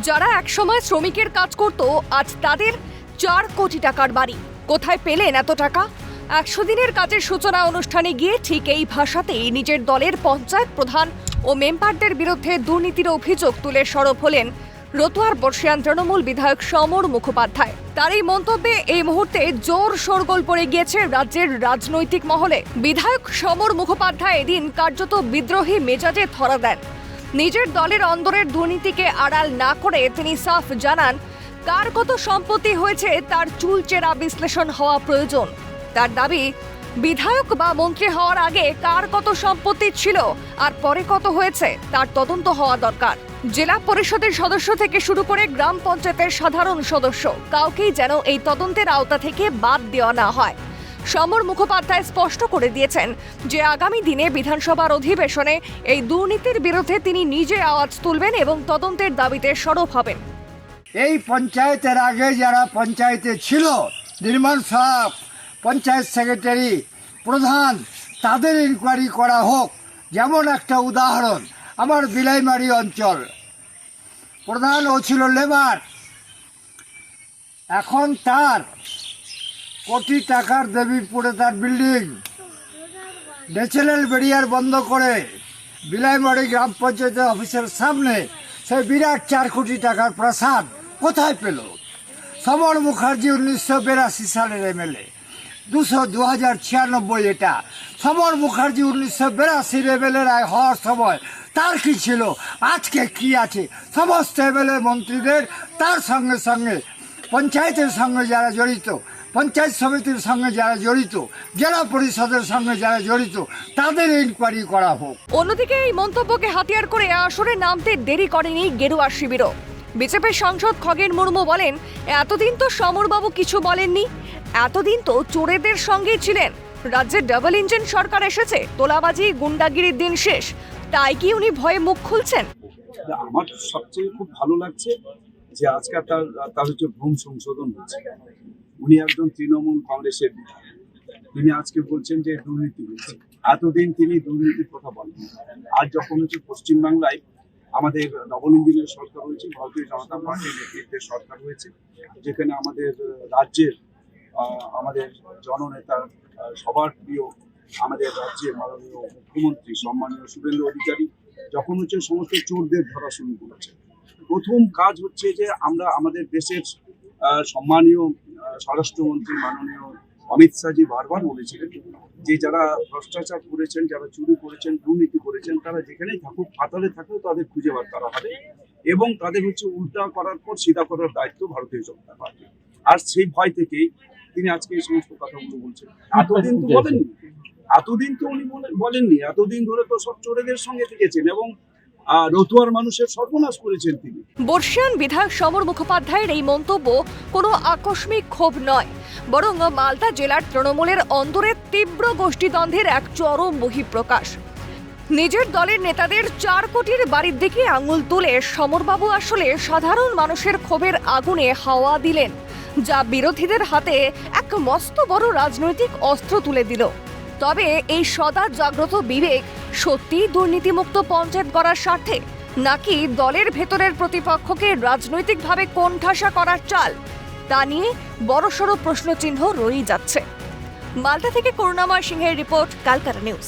যারা একসময় শ্রমিকের কাজ করত, আজ তাদের 4 কোটি টাকার বাড়ি। কোথায় পেলেন এত টাকা? 100 দিনের কাজের সূচনা অনুষ্ঠানে গিয়ে ঠিক এই ভাষাতেই নিজের দলের পঞ্চায়েত প্রধান ও মেম্বারদের বিরুদ্ধে দুর্নীতির অভিযোগ তুলে সরব হলেন রতুয়ার বর্ষিয়ান তৃণমূল বিধায়ক সমর মুখোপাধ্যায়। তার এই মন্তব্যে এই মুহূর্তে জোর শোরগোল পড়ে গিয়েছে রাজ্যের রাজনৈতিক মহলে। বিধায়ক সমর মুখোপাধ্যায় এদিন কার্যত বিদ্রোহী মেজাজে ধরা দেন। নিজের দলের অন্দরের দুর্নীতিকে আড়াল না করে তিনি সাফ জানান, কার কত সম্পত্তি হয়েছে তার চুলচেরা বিশ্লেষণ হওয়া প্রয়োজন। তার দাবি, বিধায়ক বা মন্ত্রী হওয়ার আগে কার কত সম্পত্তি ছিল আর পরে কত হয়েছে তার তদন্ত হওয়া দরকার। জেলা পরিষদের সদস্য থেকে শুরু করে গ্রাম পঞ্চায়েতের সাধারণ সদস্য কাউকেই যেন এই তদন্তের আওতা থেকে বাদ দেওয়া না হয়। সমর মুখোপাধ্যায় স্পষ্ট করে দিয়েছেন যে আগামী দিনে বিধানসভার অধিবেশনে এই দুর্নীতির বিরুদ্ধে তিনি নিজে আওয়াজ তুলবেন এবং তদন্তের দাবিতে সরব হবেন। এই পঞ্চায়েতের আগে যারা পঞ্চায়েতে ছিল, নির্মাণ সাহেব, পঞ্চায়েত সেক্রেটারি, প্রধান, তাদের ইনকোয়ারি করা হোক। যেমন একটা উদাহরণ, আমার বিলাইমারি অঞ্চল, প্রধান ও ছিল লেবার, এখন তার কোটি টাকার দেবীপুরে তার বিল্ডিং ন্যাশনাল ব্যারিয়ার বন্ধ করে বিলাইমারি গ্রাম পঞ্চায়েতের অফিসের সামনে সেই বিরাট 4 কোটি টাকার প্রাসাদ কোথায় পেল? সমর মুখার্জি 1982 সালের এমএলএ, 2096 এটা। সমর মুখার্জি 1982 এমএলএ রায় হওয়ার সময় তার কি ছিল, আজকে কি আছে? সমস্ত এমএলএ মন্ত্রীদের, তার সঙ্গে সঙ্গে পঞ্চায়েতের সঙ্গে যারা জড়িত, পঞ্চায়েত সমিতির সঙ্গে যারা জড়িত, জেলা পরিষদের সঙ্গে যারা জড়িত, তাদের ইনকোয়ারি করা হোক। অন্যদিকে এই মন্তব্যকে হাতিয়ার করে আসরে নামতে দেরি করেনি গেরুয়া শিবিরও। বিজেপির সাংসদ খগেন মুর্মু বলেন, এতদিন তো সমরবাবু কিছু বলেননি, এতদিন তো চোরেদের সঙ্গেই ছিলেন। রাজ্যে ডাবল ইঞ্জিন সরকার এসেছে, তোলাবাজি গুন্ডাগিরির দিন শেষ, তাই কি উনি ভয়ে মুখ খুলছেন? আমার সবচেয়ে খুব ভালো লাগছে যে আজকে তার হচ্ছে ভূম সংশোধন হচ্ছে। উনি একজন তৃণমূল কংগ্রেসের বিধায়ক, তিনি আজকে বলছেন যে দুর্নীতি হচ্ছে। এতদিন তিনি দুর্নীতির কথা বলেন। আজ যখন হচ্ছে পশ্চিমবাংলায় আমাদের ডবল ইঞ্জিনের সরকার হয়েছে, ভারতীয় জনতা পার্টির নেতৃত্বে সরকার হয়েছে, যেখানে আমাদের রাজ্যের আমাদের জননেতা, সবার প্রিয় আমাদের রাজ্যের মাননীয় মুখ্যমন্ত্রী সম্মানীয় শুভেন্দু অধিকারী যখন হচ্ছে সমস্ত চোরদের ধরা শুরু করেছে, প্রথম কাজ হচ্ছে যে আমরা আমাদের দেশের সম্মানীয় স্বরাষ্ট্রমন্ত্রী মাননীয় অমিত শাহজি বারবার বলেছিলেন যে যারা ভ্রষ্টাচার করেছেন, যারা চুরি করেছেন, দুর্নীতি করেছেন, তারা যেখানেই থাকুক, পাতালে থাকুক, তাদের খুঁজে বার করা হবে এবং তাদের হচ্ছে উল্টা করার পর সিধা করার দায়িত্ব ভারতীয় জনতা পার্টি। আর সেই ভয় থেকেই তিনি আজকে এই সমস্ত কথাগুলো বলছেন। এতদিন তো বলেননি, এতদিন ধরে তো সব চোরেদের সঙ্গে থেকেছেন এবং রতুয়ার মানুষের সর্বনাশ করেছেন তিনি। বর্ষিয়ান বিধায়ক সমর মুখোপাধ্যায়ের এই মন্তব্য কোনো আকস্মিক ক্ষোভ নয়, বরং মালদা জেলার তৃণমূলের অন্দরের তীব্র গোষ্ঠীদ্বন্দ্বের এক চরম বহিঃপ্রকাশ। নিজের দলের নেতাদের 4 কোটির বাড়ির দিকে আঙুল তুলে সমরবাবু আসলে সাধারণ মানুষের ক্ষোভের আগুনে হাওয়া দিলেন, যা বিরোধীদের হাতে এক মস্ত বড় রাজনৈতিক অস্ত্র তুলে দিল। তবে এই সদা জাগ্রত বিবেক সত্যিই দুর্নীতিমুক্ত পঞ্চায়েত গড়ার স্বার্থে, নাকি দলের ভেতরের প্রতিপক্ষকে রাজনৈতিকভাবে কোণঠাসা করার চাল, তা নিয়ে বড়সড় প্রশ্নচিহ্ন রয়েই যাচ্ছে। মালদা থেকে করুণাময় সিংহের রিপোর্ট, ক্যালকাটা নিউজ।